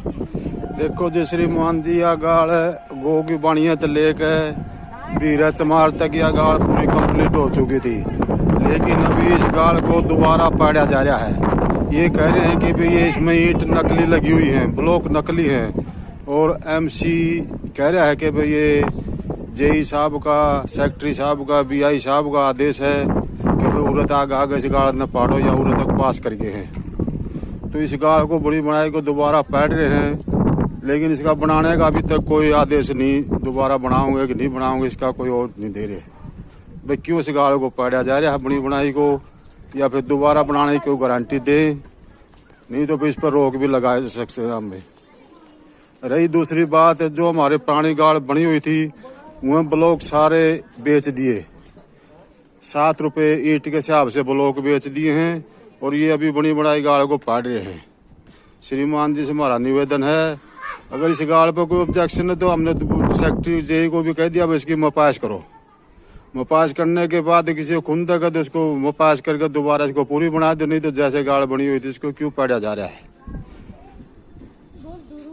देखो जी श्रीमान जी आ गाल गो की बाणिया तो लेके बीरा चमार तक यह गाल पूरी कंप्लीट हो चुकी थी, लेकिन अभी इस गाल को दोबारा पाड़ा जा रहा है। ये कह रहे हैं कि भाई ये इसमें ईंट नकली लगी हुई हैं, ब्लॉक नकली हैं, और एमसी कह रहा है कि भाई ये जेई साहब का, सेक्रेटरी साहब का, बीआई साहब का आदेश है कि भाई उरत आगे इस गाल न पाड़ो या उरत तक पास करके हैं। तो इस गाल को बड़ी बनाई को दोबारा पाड़ रहे हैं, लेकिन इसका बनाने का अभी तक कोई आदेश नहीं, दोबारा बनाओगे कि नहीं बनाओगे इसका कोई और नहीं दे रहे भाई। क्यों इस गाल को पाड़ा जा रहा है बनी बनाई को, या फिर दोबारा बनाने की कोई गारंटी दे, नहीं तो फिर इस पर रोक भी लगा सकते हैं हमें। रही दूसरी बात, जो हमारे पुरानी गाड़ बनी हुई थी वह ब्लॉक सारे बेच दिए, 7 रुपये ईंट के हिसाब से ब्लॉक बेच दिए हैं, और ये अभी बनी बनाई गाड़ को पाड़ रहे हैं। श्रीमान जी से हमारा निवेदन है, अगर इस गाड़ पर कोई ऑब्जेक्शन है तो हमने सेक्रेटरी जेई को भी कह दिया भाई इसकी मपास करो। मपास करने के बाद किसी को खुंद तक तो इसको मपास करके दोबारा इसको पूरी बना दो, नहीं तो जैसे गाड़ बनी हुई थी इसको क्यों पाड़ा जा रहा है।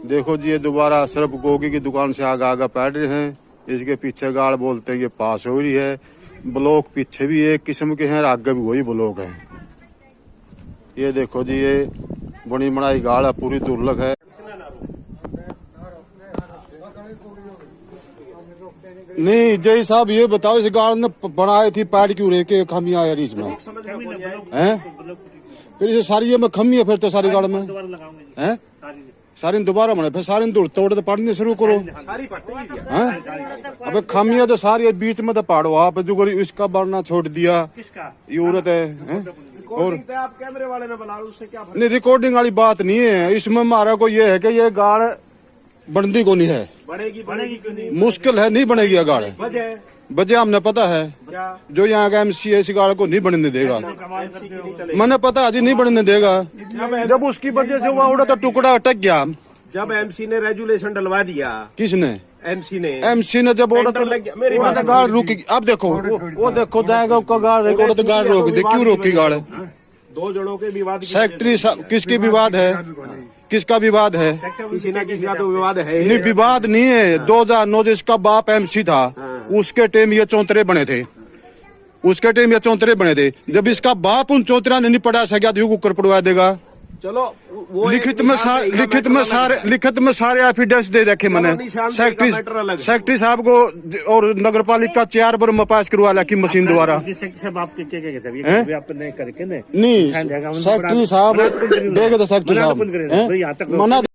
देखो जी ये दोबारा सिर्फ गोगी की दुकान से आगे पाड़ रहे हैं, इसके पीछे गाड़ बोलते हैं ये पास हो रही है। ब्लॉक पीछे भी एक किस्म के हैं, आगे भी वही ब्लॉक है। ये देखो जी ये बनी बनाई गाड़ है, पूरी दुर्लभ है। नहीं जय साहब ये बताओ, इस गाड़ ने बनाई थी पाड़ क्यों रहे के खामियां आया इसमें हैं? फिर इसे सारी ये में खमी है, फिर तो सारी गाड़ में हैं सारी दोबारा बने, फिर सारी तोड़ तो पढ़ने शुरू करो हैं। अबे खामियां तो सारी बीच में तो पाड़ो आप, जो इसका बढ़ना छोड़ दिया यूरत है। और आप कैमरे वाले ने बना लो, उससे क्या फर्क? नहीं रिकॉर्डिंग वाली बात नहीं है इसमें, हमारा को ये है कि ये गाड़ बनती को नहीं है, बनेगी क्यों नहीं? मुश्किल है, नहीं बनेगी ये गाड़। वजह हमने पता है, जो यहाँ का एमसी है इस गाड़ को नहीं बनने देगा, मैंने पता है जी नहीं बनने देगा। जब उसकी वजह से हुआ उड़ा तो टुकड़ा अटक गया, जब एमसी ने रेजुलेशन डलवा दिया। किसने? एमसी ने जब ऑर्डर गाड़ रुकी। अब देखो वो देखो जाएगा उसका गाड़ रिकॉर्ड तो गाड़ रोक दे, क्यों रोकी गाड़? 2 जड़ों के विवाद। सेक्रेटरी किसकी विवाद है, किसका विवाद है? किसी ना किसी का तो विवाद है। नहीं विवाद नहीं है, 2009 जिसका बाप एमसी था उसके टाइम ये चौंतरे बने थे, उसके टाइम ये चौंतरे बने थे। जब इसका बाप उन चौंतरा ने नहीं पढ़ा सका तो ऊपर पढ़वा देगा। चलो वो लिखित में सारे एफिडेंस दे रखे मैंने सेक्रेटरी साहब को, और नगर पालिका 4 बार मपास करवा ला की मशीन द्वारा। नहीं सेक्रेटरी साहब देखे तो सेक्रेटरी साहब मना